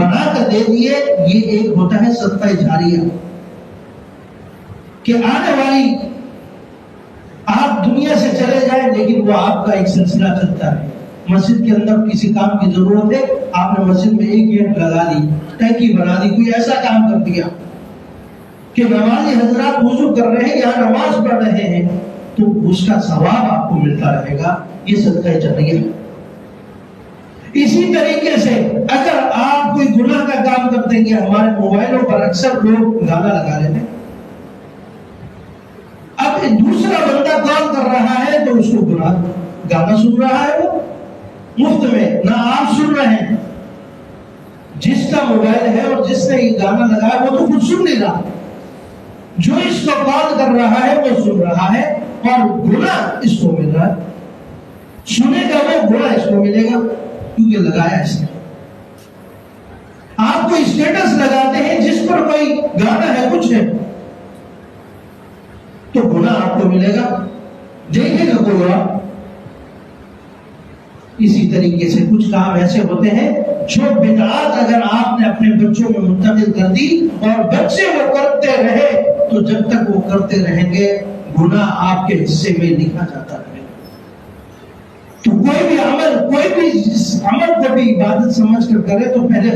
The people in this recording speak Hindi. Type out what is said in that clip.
बनाकर दे दिए, ये एक होता है सदका जारिया, कि आने वाली आप दुनिया से चले जाए लेकिन वो आपका एक सिलसिला चलता है। मस्जिद के अंदर किसी काम की जरूरत है, आपने मस्जिद में एक गेट लगा दी, टंकी बना दी, कोई ऐसा काम कर दिया कि नमाजी हजरात वुजू कर रहे हैं, यहाँ नमाज पढ़ रहे हैं, तो उसका सवाब आपको मिलता रहेगा। ये सदका जारिया है। इसी तरीके से अगर आप कोई गुनाह का काम करते हैं, हमारे मोबाइलों पर अक्सर लोग गाना लगा रहे हैं, अब दूसरा बंदा कॉल कर रहा है तो उसको गुनाह, गाना सुन रहा है वो मुफ्त में, ना आप सुन रहे हैं। जिसका मोबाइल है और जिसने ये गाना लगाया वो तो कुछ सुन नहीं रहा, जो इसको कॉल कर रहा है वो सुन रहा है और गुनाह इसको मिल रहा है। सुनेगा वो, गुनाह इसको मिलेगा क्योंकि लगाया इसने। आप कोई स्टेटस लगाते हैं जिस पर कोई गाना है, कुछ है, तो गुनाह आपको मिलेगा, देखेगा कोई और। इसी तरीके से कुछ काम ऐसे होते हैं जो बिदअत अगर आपने अपने बच्चों में मुंतकिल कर दी और बच्चे वो करते रहे, तो जब तक वो करते रहेंगे गुनाह आपके हिस्से में लिखा जाता रहेगा। तो कोई भी अमल को भी इबादत समझ कर करे तो पहले